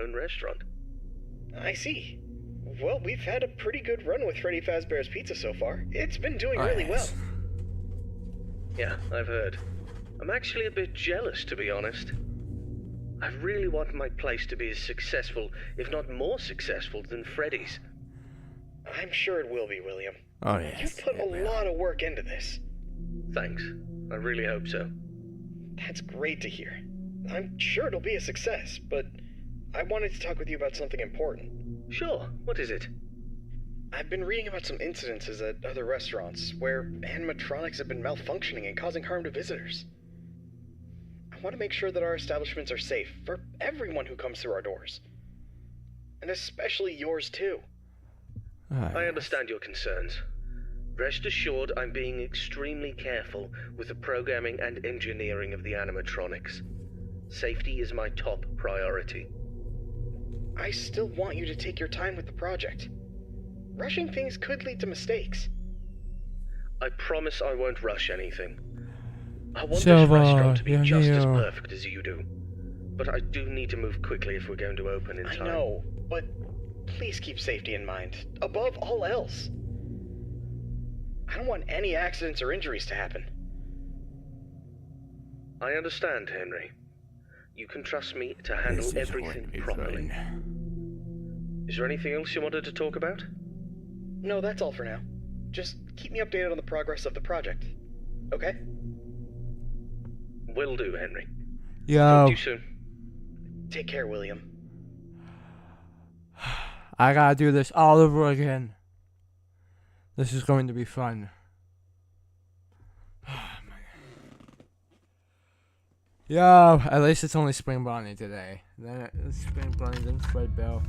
own restaurant. I see. Well, we've had a pretty good run with Freddy Fazbear's Pizza so far. It's been doing really well. Yeah, I've heard. I'm actually a bit jealous, to be honest. I really want my place to be as successful, if not more successful, than Freddy's. I'm sure it will be, William. Oh, yes. You've put a lot of work into this. Thanks. I really hope so. That's great to hear. I'm sure it'll be a success, but I wanted to talk with you about something important. Sure, what is it? I've been reading about some incidences at other restaurants where animatronics have been malfunctioning and causing harm to visitors. I want to make sure that our establishments are safe for everyone who comes through our doors. And especially yours too. I understand your concerns. Rest assured I'm being extremely careful with the programming and engineering of the animatronics. Safety is my top priority. I still want you to take your time with the project. Rushing things could lead to mistakes. I promise I won't rush anything. I want this restaurant to be just as perfect as you do. But I do need to move quickly if we're going to open in time. I know, but please keep safety in mind, above all else. I don't want any accidents or injuries to happen. I understand, Henry. You can trust me to handle everything properly. Is there anything else you wanted to talk about? No, that's all for now. Just keep me updated on the progress of the project. Okay? Will do, Henry. Yo. Talk to you soon. Take care, William. I gotta do this all over again. This is going to be fun. Yo, at least it's only Spring Bonnie today. Then it's Spring Bonnie, then Fred Bell.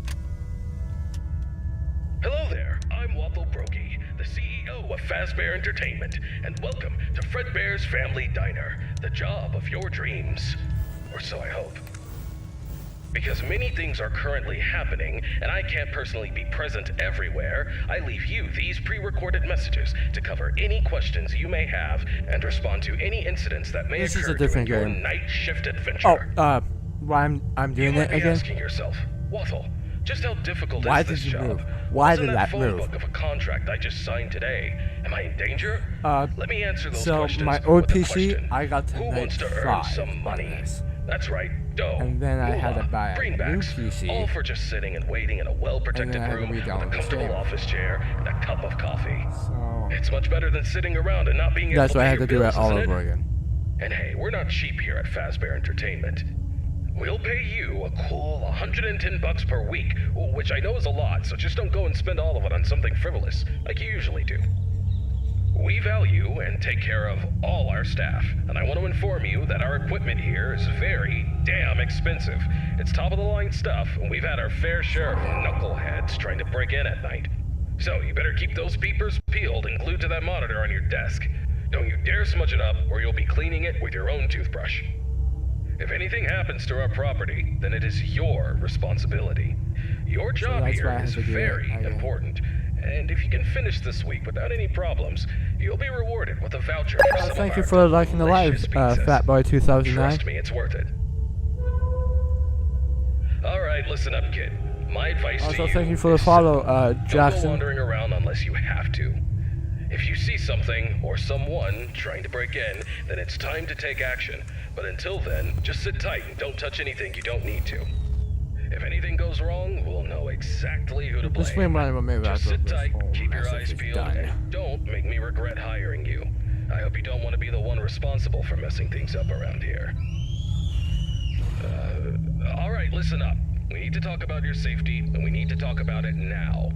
Hello there, I'm Waffle Brokey, the CEO of Fazbear Entertainment, and welcome to Fredbear's Family Diner, the job of your dreams. Or so I hope. Because many things are currently happening, and I can't personally be present everywhere, I leave you these pre-recorded messages to cover any questions you may have and respond to any incidents that may occur during your night shift adventure. Why I'm doing it again? You might be asking yourself, Waffle, just how difficult is this job? Why did that move? Book of a contract I just signed today. Am I in danger? Let me answer those questions. So my old with a PC, question. I got to Who wants to earn some money? That's right, dough. And then I had to buy a new PC. All for just sitting and waiting in a well-protected room with a comfortable office chair and a cup of coffee. So it's much better than sitting around and not being able to pay your bills. that's why I had to do it all over again. And hey, we're not cheap here at Fazbear Entertainment. We'll pay you a cool $110 per week, which I know is a lot, so just don't go and spend all of it on something frivolous, like you usually do. We value and take care of all our staff, and I want to inform you that our equipment here is very damn expensive. It's top-of-the-line stuff, and we've had our fair share of knuckleheads trying to break in at night. So you better keep those peepers peeled and glued to that monitor on your desk. Don't you dare smudge it up, or you'll be cleaning it with your own toothbrush. If anything happens to our property, then it is your responsibility. Your job here is very important. And if you can finish this week without any problems, you'll be rewarded with a voucher for some thank of you our for liking the live, Fatboy2009. Trust me, it's worth it. Alright, listen up, kid. My advice to you Also, thank you for the follow, Jackson. Don't go wandering around unless you have to. If you see something or someone trying to break in, then it's time to take action. But until then, just sit tight and don't touch anything you don't need to. If anything goes wrong, we'll know exactly who to blame. Just sit tight, keep your eyes peeled, and don't make me regret hiring you. I hope you don't want to be the one responsible for messing things up around here. Alright, listen up. We need to talk about your safety, and we need to talk about it now.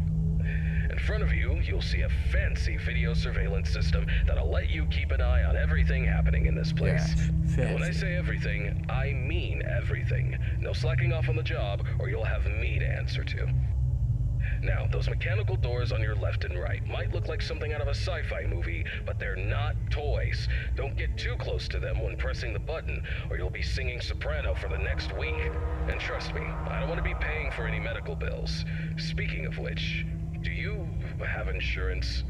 In front of you, you'll see a fancy video surveillance system that'll let you keep an eye on everything happening in this place. And when I say everything, I mean everything. No slacking off on the job, or you'll have me to answer to. Now, those mechanical doors on your left and right might look like something out of a sci-fi movie, but they're not toys. Don't get too close to them when pressing the button, or you'll be singing soprano for the next week. And trust me, I don't want to be paying for any medical bills. Speaking of which, do you have insurance?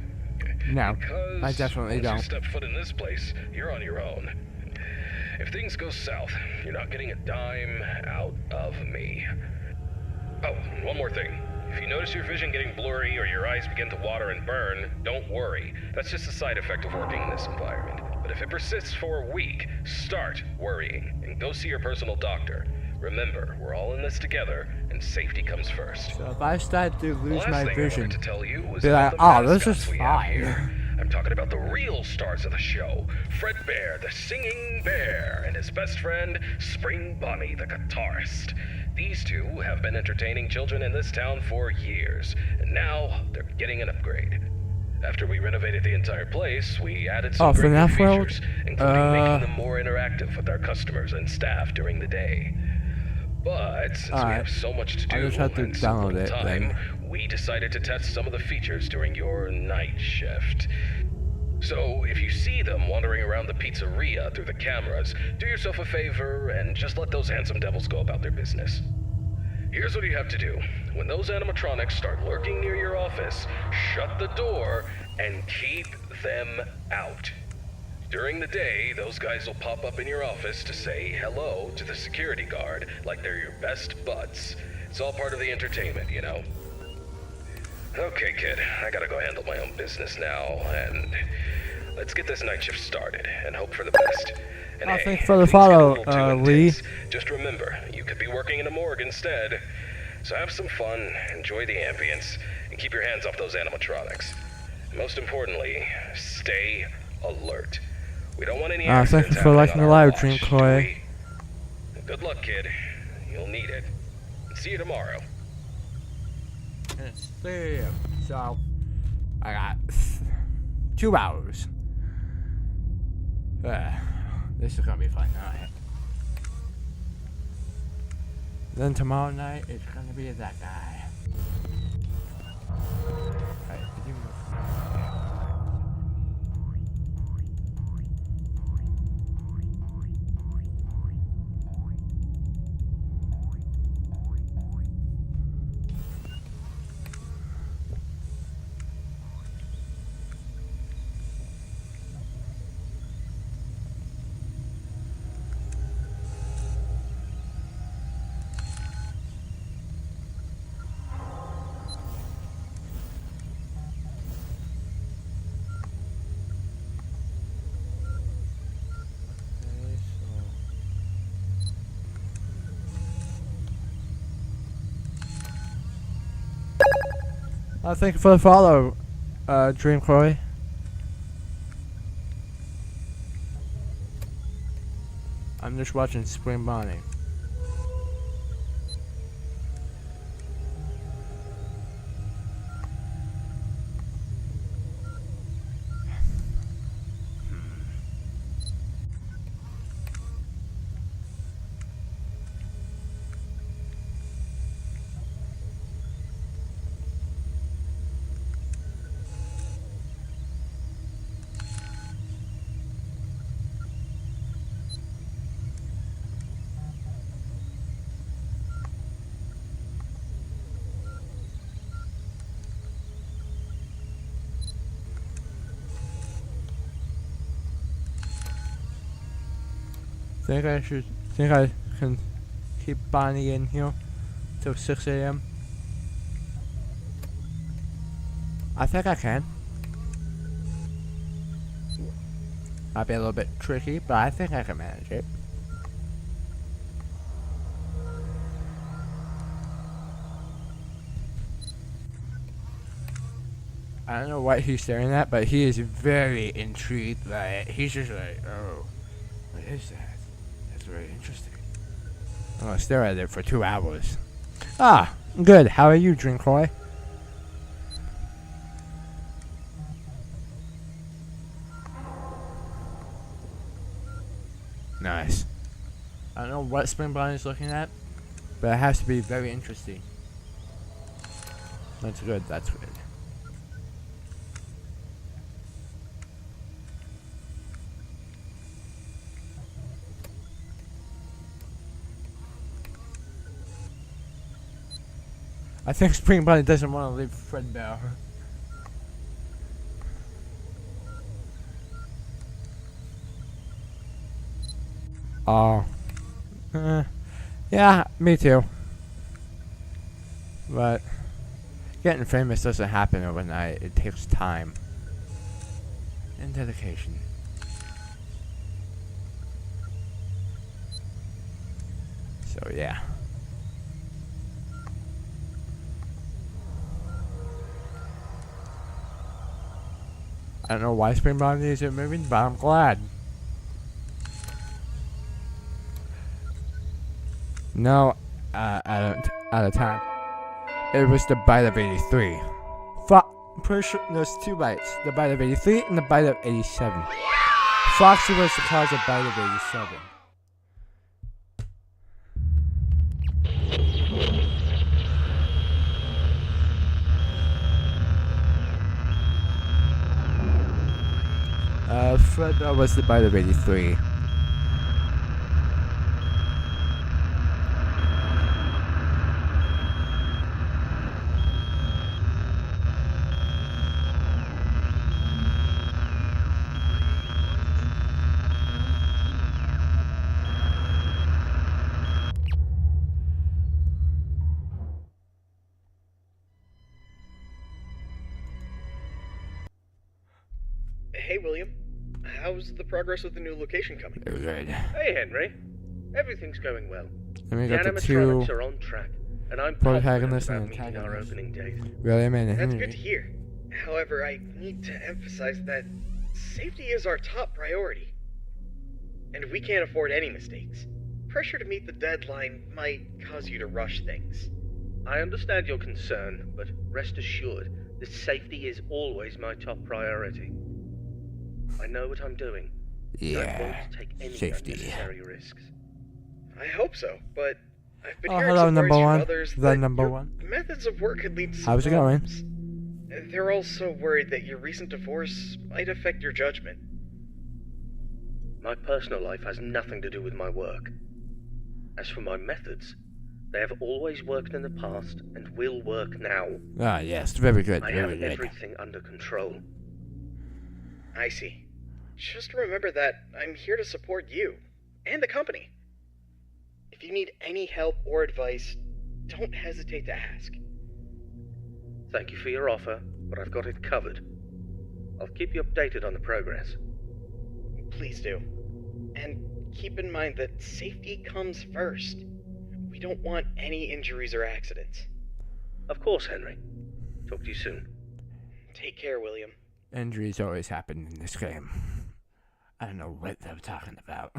No, because I definitely don't. Once you step foot in this place, you're on your own. If things go south, you're not getting a dime out of me. Oh, and one more thing. If you notice your vision getting blurry or your eyes begin to water and burn, don't worry. That's just a side effect of working in this environment. But if it persists for a week, start worrying and go see your personal doctor. Remember, we're all in this together, and safety comes first. So if I start to lose my vision, I wanted to tell you was be like, about oh, the this is mascots we have fine. here. I'm talking about the real stars of the show. Fred Bear, the singing bear, and his best friend, Spring Bonnie, the guitarist. These two have been entertaining children in this town for years, and now they're getting an upgrade. After we renovated the entire place, we added some great new FNAF World? features, including making them more interactive with our customers and staff during the day. But since we have so much to do I just have to and so download little it time, then. we decided to test some of the features during your night shift. So, if you see them wandering around the pizzeria through the cameras, do yourself a favor and just let those handsome devils go about their business. Here's what you have to do. When those animatronics start lurking near your office, shut the door and keep them out. During the day, those guys will pop up in your office to say hello to the security guard like they're your best buds. It's all part of the entertainment, you know? Okay, kid, I gotta go handle my own business now, and let's get this night shift started and hope for the best. And hey, thanks for the things get a follow, little too Lee. intense. Just remember, you could be working in a morgue instead. So have some fun, enjoy the ambience, and keep your hands off those animatronics. Most importantly, stay alert. We don't want any accidents thank you for liking happening the on our live watch, stream, do Chloe. we? Good luck, kid. You'll need it. See you tomorrow. And it's 3 a.m. So I got 2 hours. This is gonna be fun. Alright. Then tomorrow night it's gonna be that guy. Alright, did you move? Yeah. Thank you for the follow, Dream Chloe. I'm just watching Spring Bonnie. Think I can keep Bonnie in here till 6 a.m. I think I can. Might be a little bit tricky, but I think I can manage it. I don't know what he's staring at, but he is very intrigued by it. He's just like, oh, what is that? That's very interesting. I'm gonna stare at it for 2 hours. Ah, good. How are you, Drinkroy? Nice. I don't know what Spring Bonnie is looking at, but it has to be very interesting. That's good, that's good. I think Spring Bonnie doesn't want to leave Fred Bear. Oh. Yeah, me too. But getting famous doesn't happen overnight. It takes time and dedication. So yeah. I don't know why spring bodies are moving, but I'm glad. No, out of time. It was the bite of 83. I'm pretty sure there's 2 bites. The bite of 83 and the bite of 87. Foxy was the cause of bite of 87. Fred was the bite of 83. Hey, William. How's the progress with the new location coming? Very good. Hey, Henry. Everything's going well. Then we The got the animatronics 2 are on track, and I'm confident protagonists about and meeting our antagonists. opening date. William and That's Henry. good to hear. However, I need to emphasize that safety is our top priority. And we can't afford any mistakes. Pressure to meet the deadline might cause you to rush things. I understand your concern, but rest assured that safety is always my top priority. I know what I'm doing. I Yeah, won't take any safety. unnecessary risks. I hope so, but I've been Oh, hearing hello, some number worries from one. others The that number your one. methods of work could lead to some How's it going? problems. They're also worried that your recent divorce might affect your judgment. My personal life has nothing to do with my work. As for my methods, they have always worked in the past and will work now. Ah, yes, very good, I have very good. everything under control. I see. Just remember that I'm here to support you and the company. If you need any help or advice, don't hesitate to ask. Thank you for your offer, but I've got it covered. I'll keep you updated on the progress. Please do. And keep in mind that safety comes first. We don't want any injuries or accidents. Of course, Henry. Talk to you soon. Take care, William. Injuries always happen in this game. I don't know what they're talking about.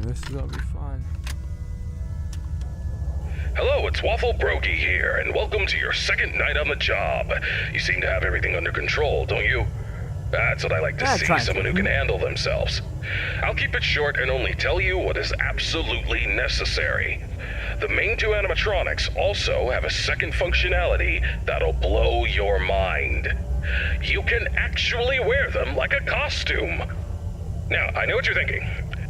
This is gonna be fun. Hello, it's Waffle Brokey here, and welcome to your second night on the job. You seem to have everything under control, don't you? That's what I like to see, someone who can handle themselves. I'll keep it short and only tell you what is absolutely necessary. The main 2 animatronics also have a second functionality that'll blow your mind. You can actually wear them like a costume. Now, I know what you're thinking.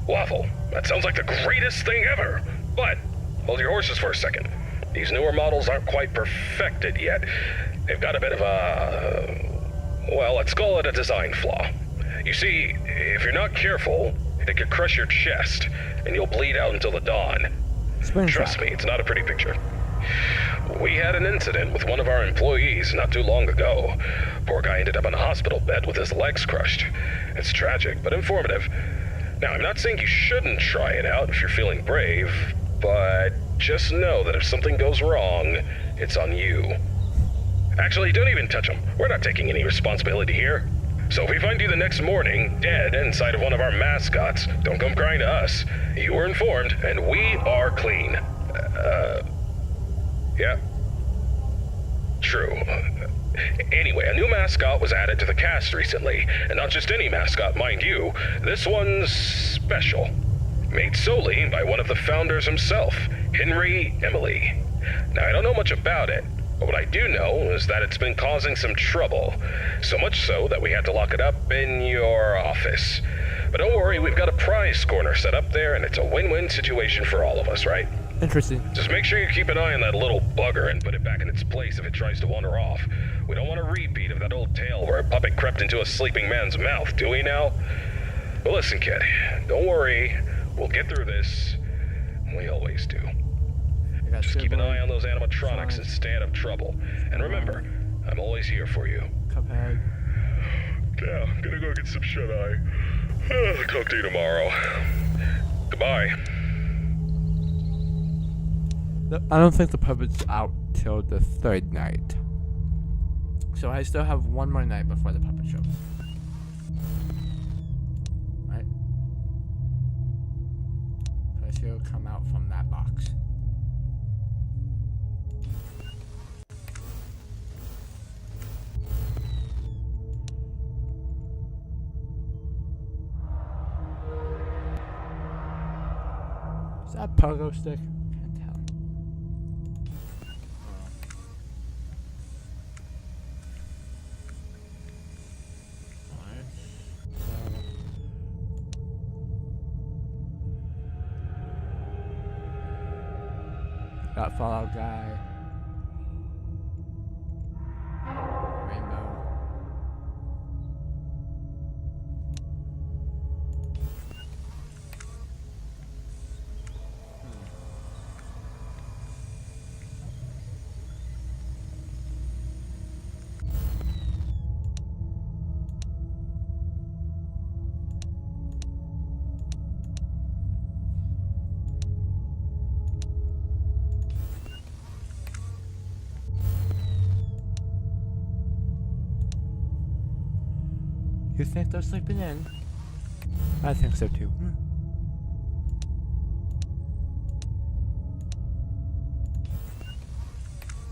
Waffle, that sounds like the greatest thing ever. But hold your horses for a second. These newer models aren't quite perfected yet. They've got a bit of well, let's call it a design flaw. You see, if you're not careful, it could crush your chest, and you'll bleed out until the dawn. Trust me, it's not a pretty picture. We had an incident with one of our employees not too long ago. Poor guy ended up in a hospital bed with his legs crushed. It's tragic, but informative. Now, I'm not saying you shouldn't try it out if you're feeling brave, but just know that if something goes wrong, it's on you. Actually, don't even touch him. We're not taking any responsibility here. So if we find you the next morning, dead inside of one of our mascots, don't come crying to us. You were informed, and we are clean. Yeah. True. Anyway, a new mascot was added to the cast recently, and not just any mascot, mind you. This one's special. Made solely by one of the founders himself, Henry Emily. Now, I don't know much about it, but what I do know is that it's been causing some trouble. So much so that we had to lock it up in your office. But don't worry, we've got a prize corner set up there, and it's a win-win situation for all of us, right? Interesting. Just make sure you keep an eye on that little bugger and put it back in its place if it tries to wander off. We don't want a repeat of that old tale where a puppet crept into a sleeping man's mouth, do we now? But listen, kid, don't worry. We'll get through this. We always do. Just keep an eye on those animatronics and stay out of trouble. And remember, I'm always here for you. Cuphead. Yeah, I'm gonna go get some shut-eye. Talk to you tomorrow. Goodbye. I don't think the puppet's out till the third night. So I still have one more night before the puppet shows. Right? So he'll come out from that box. Is that a pogo stick? Can't tell. Got Fallout Guy. Rainbow. You think they're sleeping in? I think so too.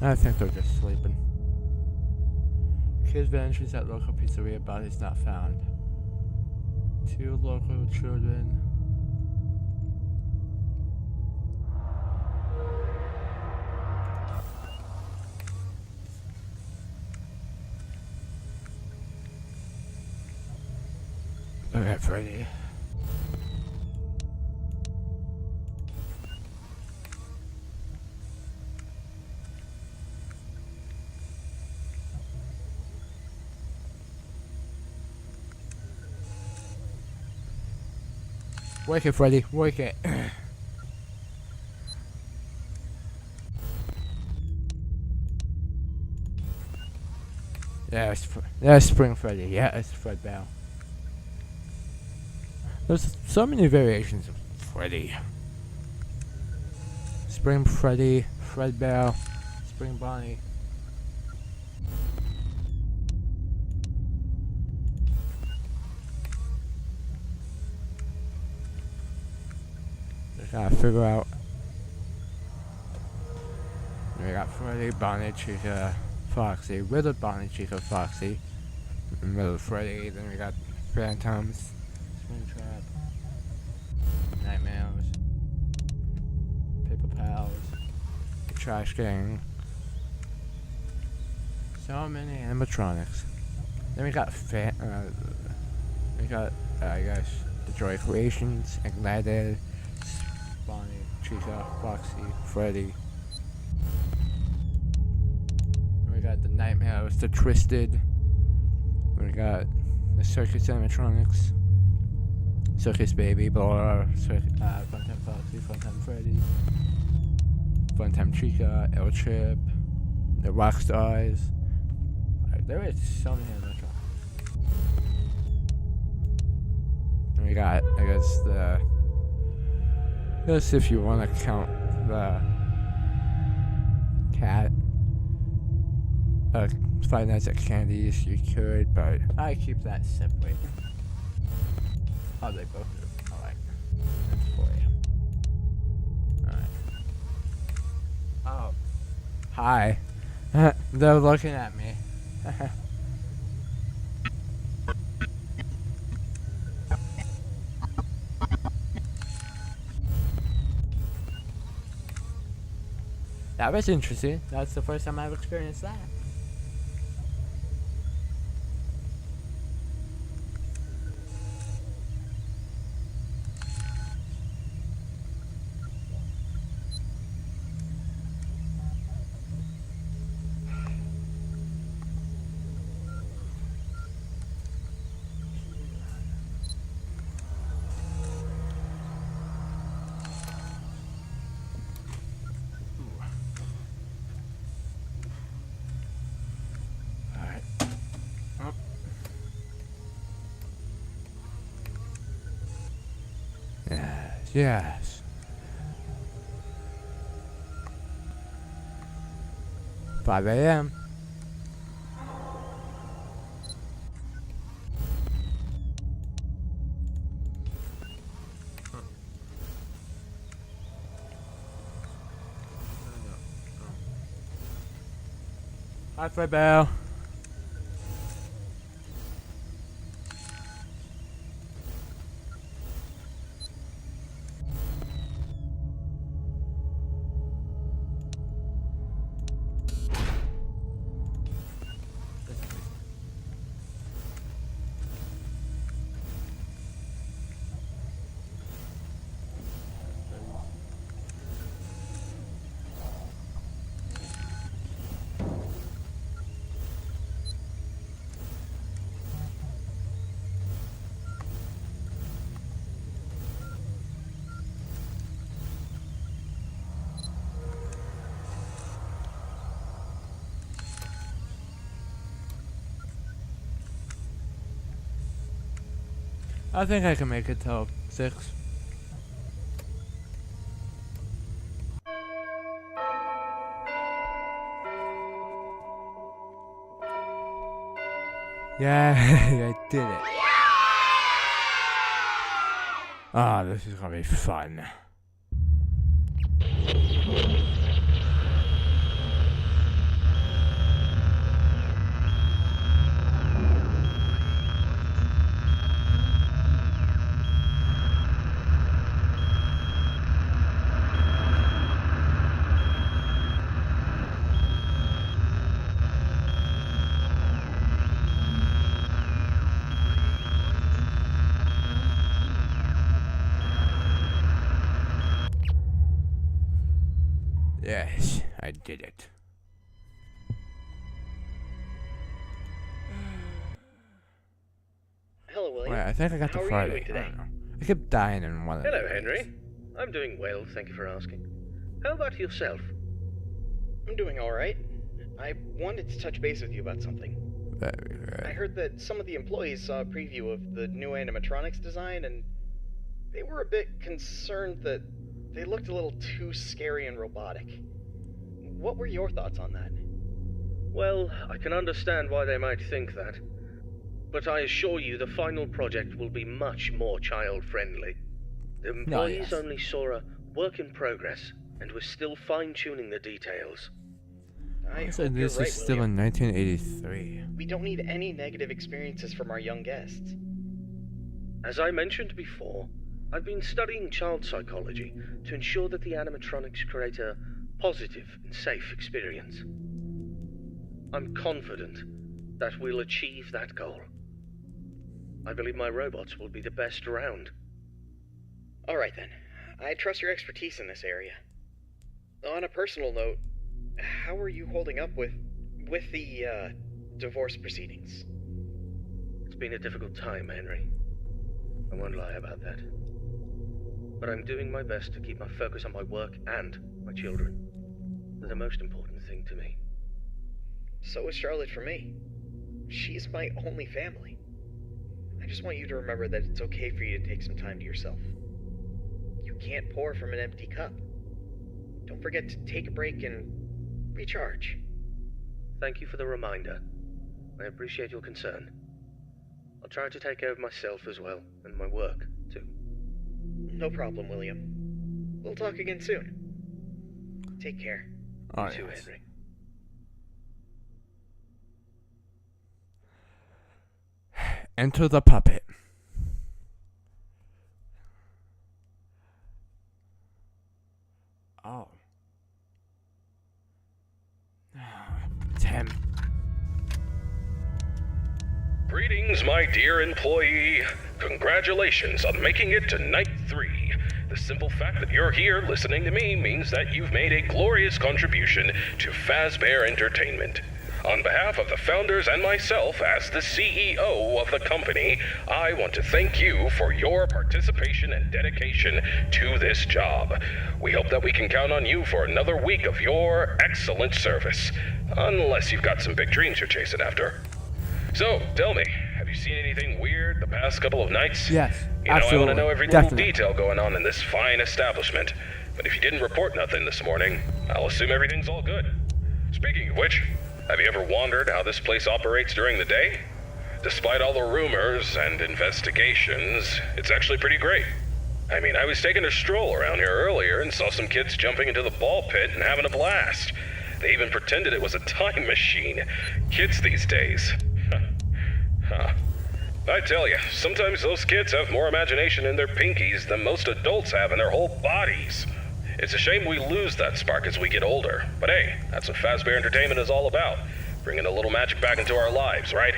I think they're just sleeping. Kids vanishes at local pizzeria, bodies not found. 2 local children. Okay, Freddy. Work it, Freddy. Work it. Yeah, Spring Freddy. Yeah, it's Fred Bell. There's so many variations of Freddy. Spring Freddy, Fred Bell, Spring Bonnie. Just gotta figure out. We got Freddy, Bonnie, Chica, Foxy, Riddle, Bonnie, Chica, Foxy, Riddle, Freddy. Then we got Phantoms. Trap, Nightmares, Paper Pals, the Trash Gang. So many animatronics. Then we got I guess the Joy Creations, Ignited, Bonnie, Chica, Foxy, Freddy. Then we got the Nightmares, the Twisted. We got the Circus animatronics. Circus Baby, Blower, Funtime Foxy, Funtime Freddy, Funtime Chica, El Chip, the Rockstars. There is so many animatronics. And we got, I guess if you want to count the cat, Five Nights at Candy's, you could, but I keep that separate. Oh, they both do. Alright. That's 4 a.m. Alright. Oh. Hi. They're looking at me. That was interesting. That's the first time I've experienced that. Yes. 5 a.m. Hi, Fredbear. I think I can make it till 6. Yeah, I did it. Ah, this is gonna be fun. Yes, I did it. Hello, William. Wait, I think I got How the are Friday. you doing today? I don't know. I kept dying in one of Hello, the Henry. days. I'm doing well, thank you for asking. How about yourself? I'm doing all right. I wanted to touch base with you about something. Very I good. heard that some of the employees saw a preview of the new animatronics design, and they were a bit concerned that they looked a little too scary and robotic. What were your thoughts on that? Well, I can understand why they might think that. But I assure you the final project will be much more child-friendly. The employees yes. only saw a work in progress, and we're still fine-tuning the details. I So hope you're this right, is still William. in 1983. We don't need any negative experiences from our young guests. As I mentioned before, I've been studying child psychology to ensure that the animatronics create a positive and safe experience. I'm confident that we'll achieve that goal. I believe my robots will be the best around. All right then. I trust your expertise in this area. On a personal note, how are you holding up with the divorce proceedings? It's been a difficult time, Henry. I won't lie about that. But I'm doing my best to keep my focus on my work and my children. They're the most important thing to me. So is Charlotte for me. She's my only family. I just want you to remember that it's okay for you to take some time to yourself. You can't pour from an empty cup. Don't forget to take a break and recharge. Thank you for the reminder. I appreciate your concern. I'll try to take care of myself as well, and my work, too. No problem, William. We'll talk again soon. Take care. Oh, You too, yes. Henry. Enter the puppet. Oh. It's him. Greetings, my dear employee. Congratulations on making it to night 3. The simple fact that you're here listening to me means that you've made a glorious contribution to Fazbear Entertainment. On behalf of the founders and myself as the CEO of the company, I want to thank you for your participation and dedication to this job. We hope that we can count on you for another week of your excellent service. Unless you've got some big dreams you're chasing after. So, tell me, have you seen anything weird the past couple of nights? Yes, You know, absolutely. I want to know every Definitely. little detail going on in this fine establishment. But if you didn't report nothing this morning, I'll assume everything's all good. Speaking of which, have you ever wondered how this place operates during the day? Despite all the rumors and investigations, it's actually pretty great. I mean, I was taking a stroll around here earlier and saw some kids jumping into the ball pit and having a blast. They even pretended it was a time machine. Kids these days. Huh. I tell you, sometimes those kids have more imagination in their pinkies than most adults have in their whole bodies. It's a shame we lose that spark as we get older. But hey, that's what Fazbear Entertainment is all about. Bringing a little magic back into our lives, right?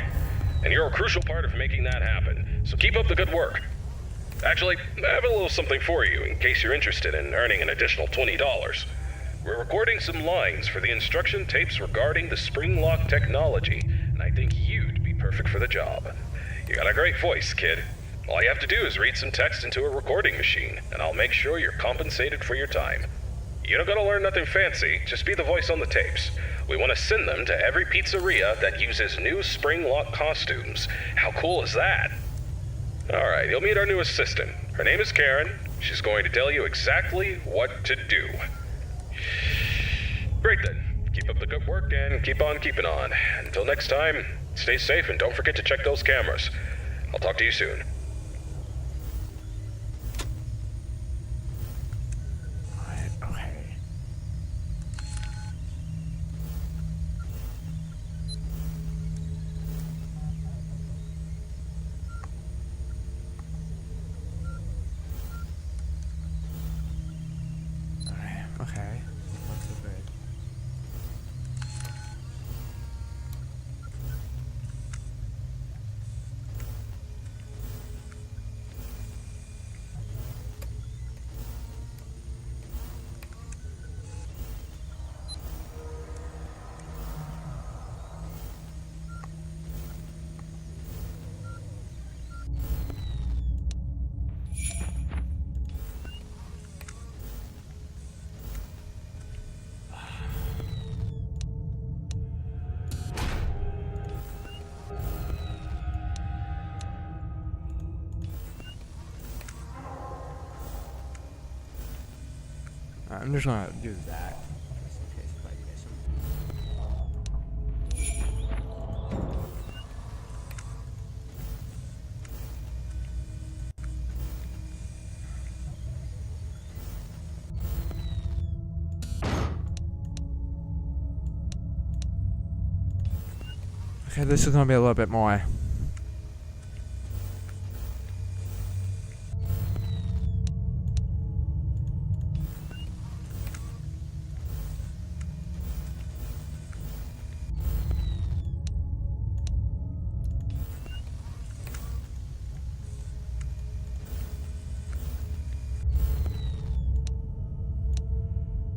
And you're a crucial part of making that happen. So keep up the good work. Actually, I have a little something for you in case you're interested in earning an additional $20. We're recording some lines for the instruction tapes regarding the spring lock technology, and I think you'd be perfect for the job. You got a great voice, kid. All you have to do is read some text into a recording machine, and I'll make sure you're compensated for your time. You don't gotta learn nothing fancy, just be the voice on the tapes. We want to send them to every pizzeria that uses new spring lock costumes. How cool is that? Alright, you'll meet our new assistant. Her name is Karen. She's going to tell you exactly what to do. Great then. Keep up the good work and keep on keeping on. Until next time, stay safe and don't forget to check those cameras. I'll talk to you soon. Alright, okay. Alright, okay. Not so good. I'm just gonna do that. Just in case if I get some. Okay, this is gonna be a little bit more.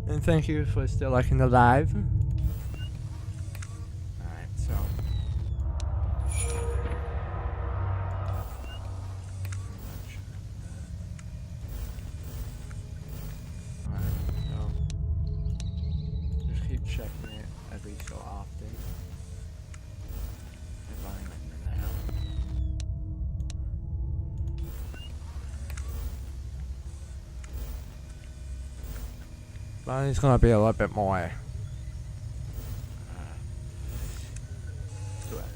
And thank you for still liking the live. Alright, so. Alright, so. Just keep checking it every so often. If I'm in there now. But it's gonna be a little bit more. Correct.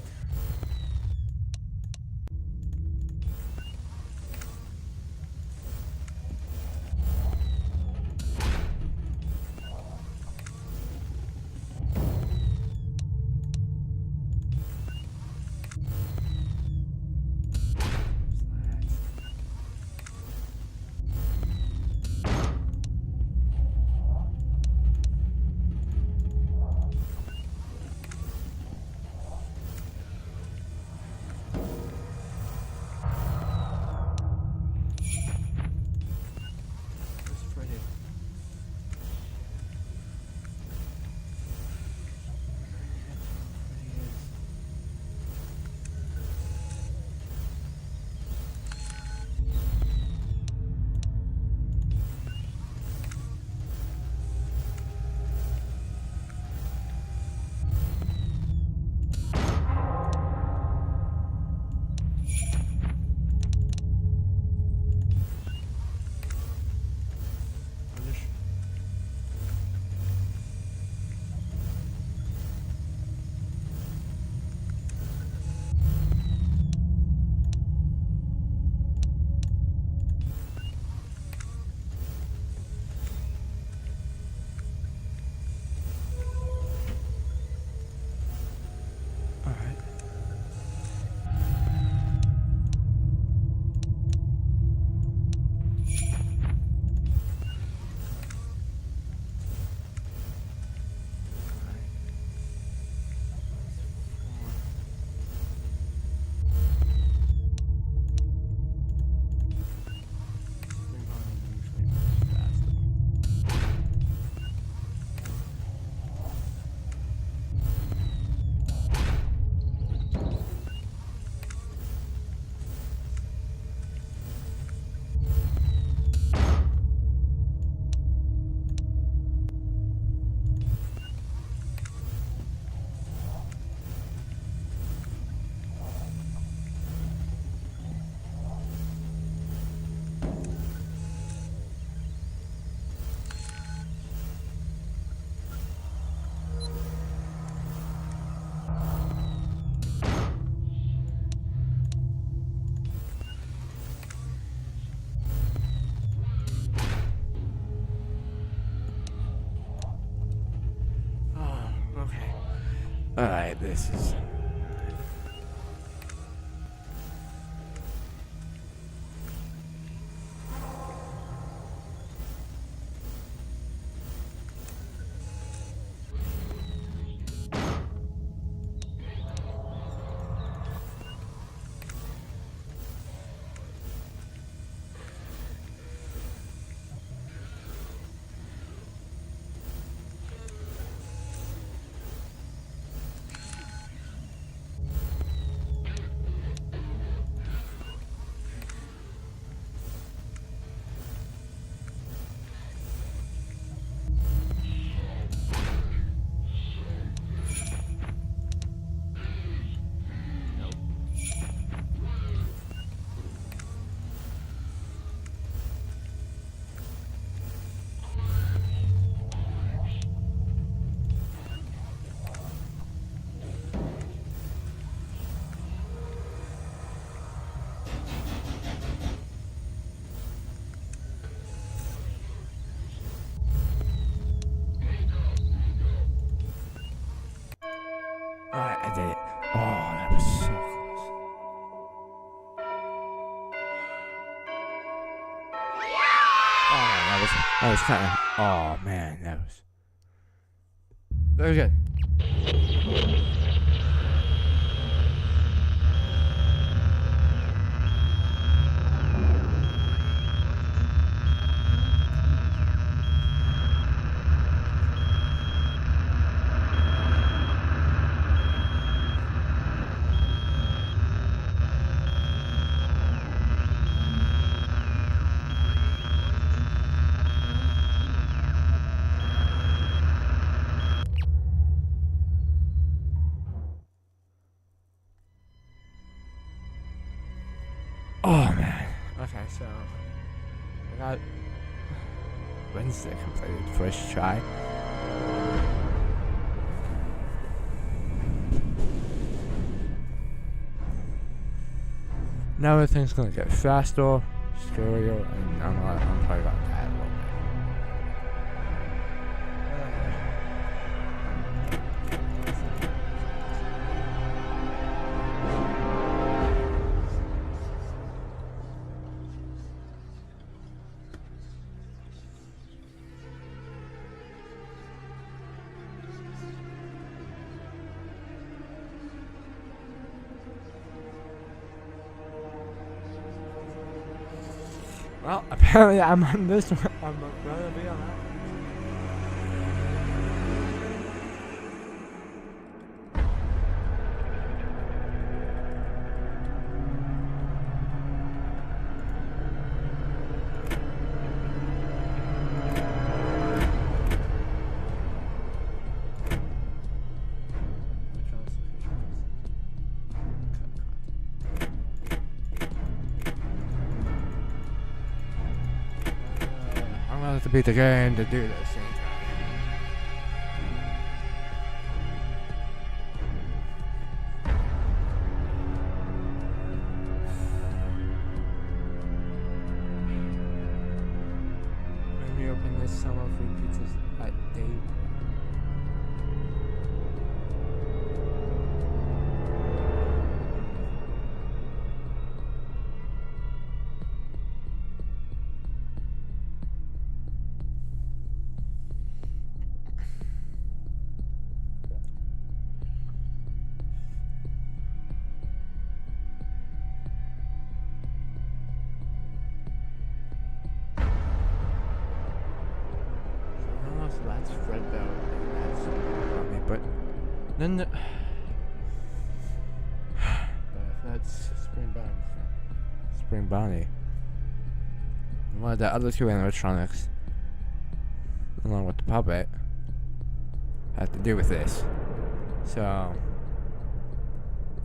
Alright, this is... Alright, I did it. Oh, that was so close. Oh, man, that was kind of... Oh, man, that was... Very good. Oh, man. Okay, so... I got... Wednesday completed. First try. Now everything's gonna get faster, scarier, and I'm probably gonna die a little bit. Well, apparently I'm on this one. I'm gonna be on that. I'm gonna have to beat the game to do this. When we open this summer free pizzas at day 1. That's Fred Bell. That's about me, but then the, but that's Spring Bonnie. And one of the other two animatronics, along with the puppet, have to do with this. So,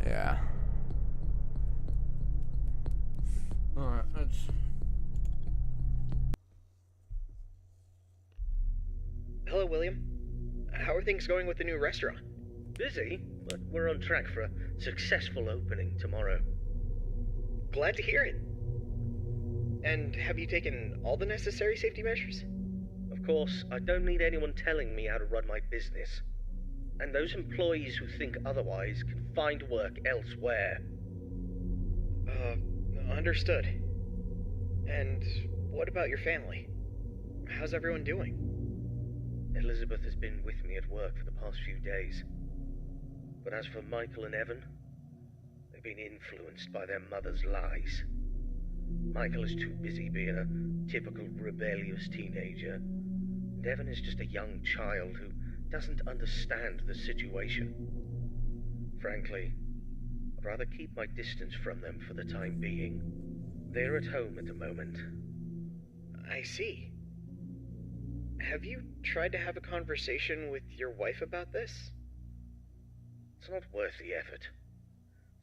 yeah. Alright, let's. Hello, William. How are things going with the new restaurant? Busy, but we're on track for a successful opening tomorrow. Glad to hear it. And have you taken all the necessary safety measures? Of course, I don't need anyone telling me how to run my business. And those employees who think otherwise can find work elsewhere. Understood. And what about your family? How's everyone doing? Elizabeth has been with me at work for the past few days. But as for Michael and Evan, they've been influenced by their mother's lies. Michael is too busy being a typical rebellious teenager, and Evan is just a young child who doesn't understand the situation. Frankly, I'd rather keep my distance from them for the time being. They're at home at the moment. I see. Have you tried to have a conversation with your wife about this? It's not worth the effort.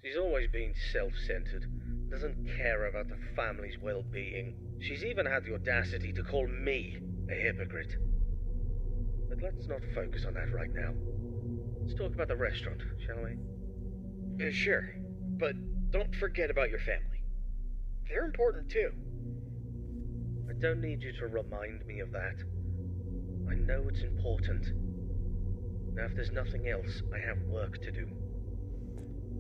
She's always been self-centered, doesn't care about the family's well-being. She's even had the audacity to call me a hypocrite. But let's not focus on that right now. Let's talk about the restaurant, shall we? Sure, but don't forget about your family. They're important too. I don't need you to remind me of that. I know it's important. Now, if there's nothing else, I have work to do.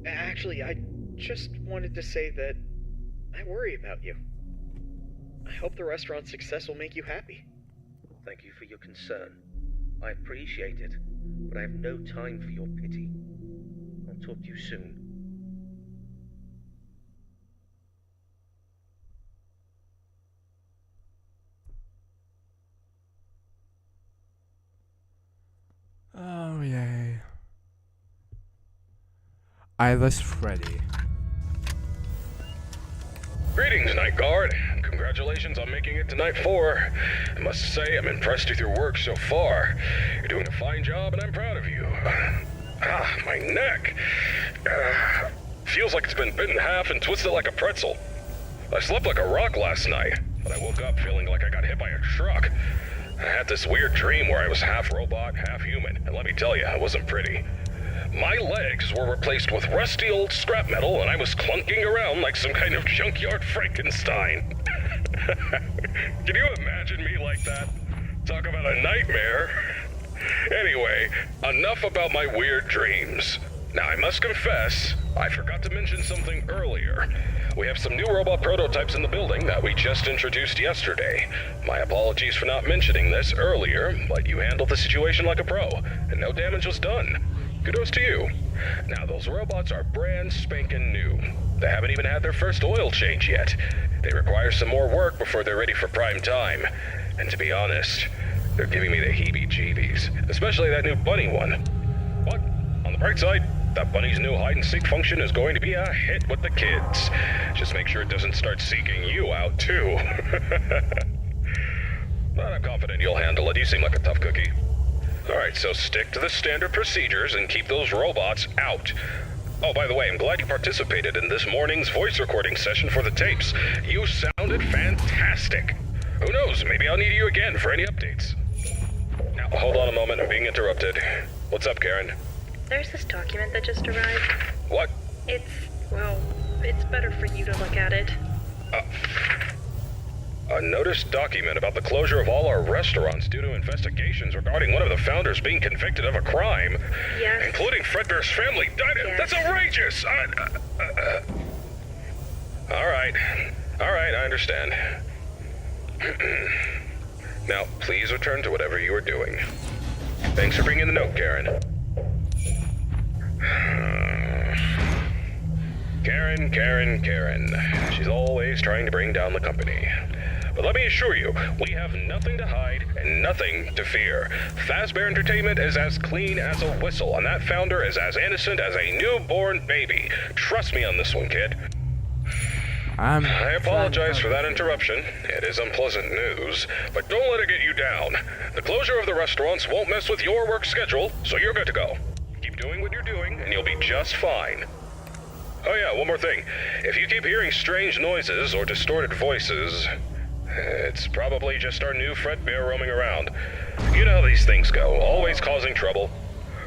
Actually, I just wanted to say that I worry about you. I hope the restaurant's success will make you happy. Thank you for your concern. I appreciate it, but I have no time for your pity. I'll talk to you soon. Oh, yay. Eyeless Freddy. Greetings, Night Guard. Congratulations on making it to Night 4. I must say, I'm impressed with your work so far. You're doing a fine job, and I'm proud of you. My neck. Feels like it's been bit in half and twisted like a pretzel. I slept like a rock last night, but I woke up feeling like I got hit by a truck. I had this weird dream where I was half robot, half human, and let me tell you, it wasn't pretty. My legs were replaced with rusty old scrap metal, and I was clunking around like some kind of junkyard Frankenstein. Can you imagine me like that? Talk about a nightmare. Anyway, enough about my weird dreams. Now, I must confess, I forgot to mention something earlier. We have some new robot prototypes in the building that we just introduced yesterday. My apologies for not mentioning this earlier, but you handled the situation like a pro, and no damage was done. Kudos to you. Now, those robots are brand spanking new. They haven't even had their first oil change yet. They require some more work before they're ready for prime time. And to be honest, they're giving me the heebie-jeebies, especially that new bunny one. But, on the bright side, that bunny's new hide-and-seek function is going to be a hit with the kids. Just make sure it doesn't start seeking you out, too. But I'm confident you'll handle it. You seem like a tough cookie. Alright, so stick to the standard procedures and keep those robots out. Oh, by the way, I'm glad you participated in this morning's voice recording session for the tapes. You sounded fantastic. Who knows, maybe I'll need you again for any updates. Now, hold on a moment, I'm being interrupted. What's up, Karen? There's this document that just arrived. What? It's better for you to look at it. A notice document about the closure of all our restaurants due to investigations regarding one of the founders being convicted of a crime. Yes. Including Fredbear's family. Yes. That's outrageous! Alright, I understand. Now, please return to whatever you were doing. Thanks for bringing the note, Karen. Karen. She's always trying to bring down the company. But let me assure you, we have nothing to hide and nothing to fear. Fazbear Entertainment is as clean as a whistle, and that founder is as innocent as a newborn baby. Trust me on this one, kid. I apologize for that interruption. It is unpleasant news, but don't let it get you down. The closure of the restaurants won't mess with your work schedule, so you're good to go. Keep doing what you're doing, and you'll be just fine. Oh yeah, one more thing. If you keep hearing strange noises or distorted voices, it's probably just our new Fredbear roaming around. You know how these things go, always causing trouble.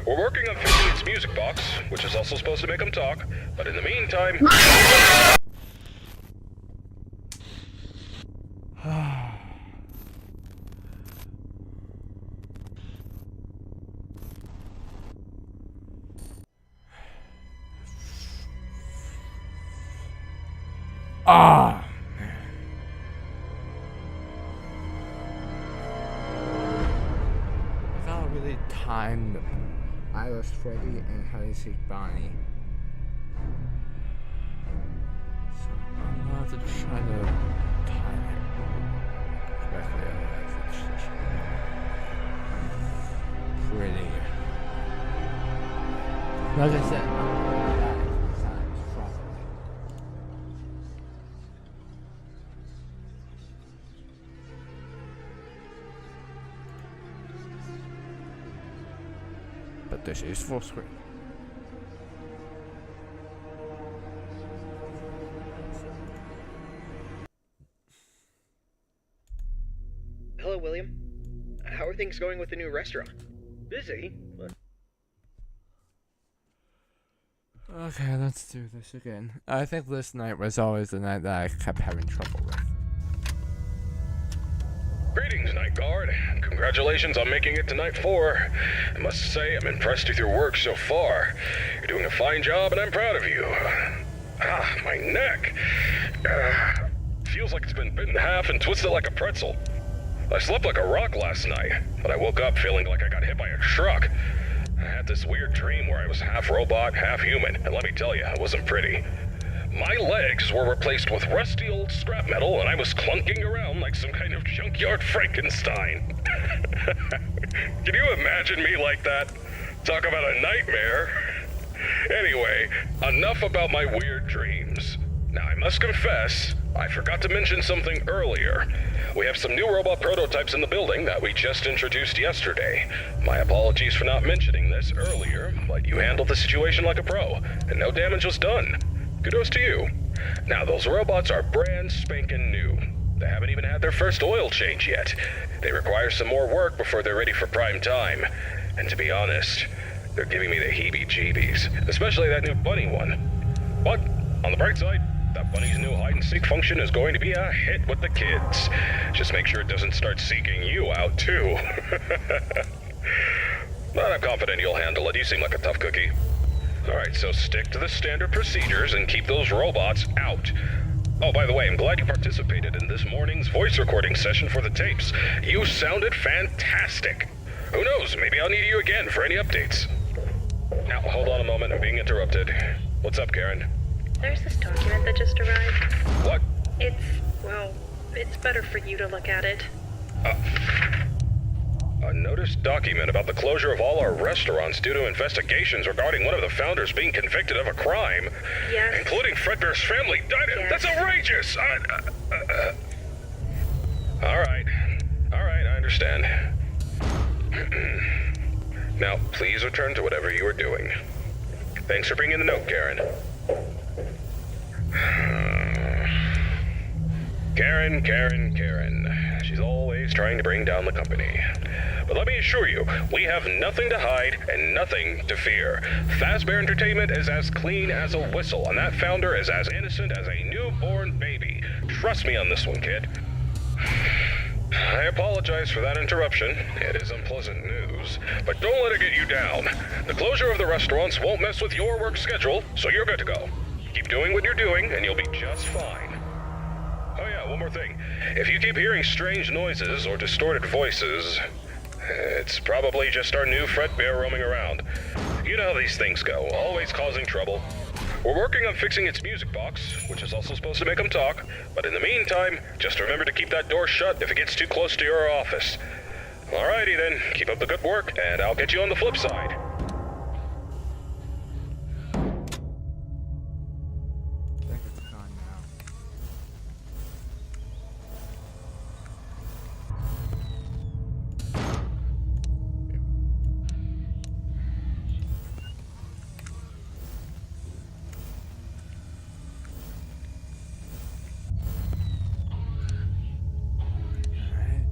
We're working on fixing its music box, which is also supposed to make them talk, but in the meantime... find Iris Freddy and how to seek Bonnie. So I'm gonna have to try to time it correctly, otherwise it's just pretty. Like I said, I'm gonna die sometimes properly. But this is full screen. Hello, William. How are things going with the new restaurant? Busy? Okay, let's do this again. I think this night was always the night that I kept having trouble with. Greetings, Night Guard. Congratulations on making it to Night 4. I must say, I'm impressed with your work so far. You're doing a fine job, and I'm proud of you. My neck. Feels like it's been bitten in half and twisted like a pretzel. I slept like a rock last night, but I woke up feeling like I got hit by a truck. I had this weird dream where I was half robot, half human, and let me tell you, it wasn't pretty. My legs were replaced with rusty old scrap metal, and I was clunking around like some kind of junkyard Frankenstein. Can you imagine me like that? Talk about a nightmare. Anyway, enough about my weird dreams. Now, I must confess, I forgot to mention something earlier. We have some new robot prototypes in the building that we just introduced yesterday. My apologies for not mentioning this earlier, but you handled the situation like a pro, and no damage was done. Kudos to you. Now, those robots are brand spanking new. They haven't even had their first oil change yet. They require some more work before they're ready for prime time. And to be honest, they're giving me the heebie-jeebies, especially that new bunny one. But, on the bright side, that bunny's new hide-and-seek function is going to be a hit with the kids. Just make sure it doesn't start seeking you out, too. But I'm confident you'll handle it. You seem like a tough cookie. Alright, so stick to the standard procedures and keep those robots out. Oh, by the way, I'm glad you participated in this morning's voice recording session for the tapes. You sounded fantastic. Who knows, maybe I'll need you again for any updates. Now, hold on a moment, I'm being interrupted. What's up, Karen? There's this document that just arrived. What? It's better for you to look at it. A notice document about the closure of all our restaurants due to investigations regarding one of the founders being convicted of a crime. Yes. Including Fredbear's family. Yes. That's outrageous! Alright, I understand. Now, please return to whatever you are doing. Thanks for bringing the note, Karen. Karen. She's always trying to bring down the company. But let me assure you, we have nothing to hide and nothing to fear. Fazbear Entertainment is as clean as a whistle, and that founder is as innocent as a newborn baby. Trust me on this one, kid. I apologize for that interruption. It is unpleasant news, but don't let it get you down. The closure of the restaurants won't mess with your work schedule, so you're good to go. Keep doing what you're doing, and you'll be just fine. Oh yeah, one more thing. If you keep hearing strange noises or distorted voices, it's probably just our new Fredbear roaming around. You know how these things go, always causing trouble. We're working on fixing its music box, which is also supposed to make them talk, but in the meantime, just remember to keep that door shut if it gets too close to your office. Alrighty then, keep up the good work, and I'll get you on the flip side. I think it's gone now. Alright.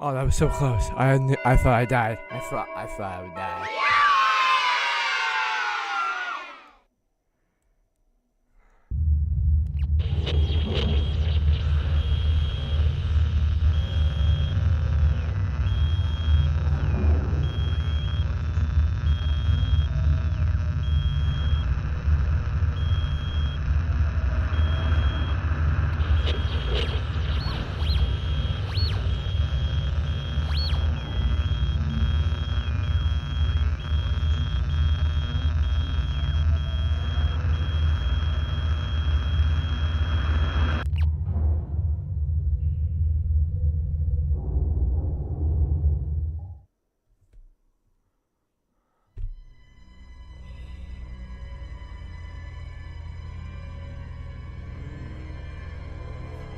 Oh, that was so close. I thought I died. I thought I would die.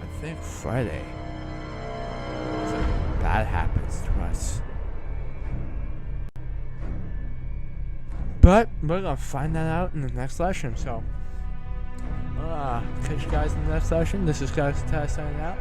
I think Friday. Something bad happens to us. But we're gonna find that out in the next session, so catch you guys in the next session. This is Guys Test signing out.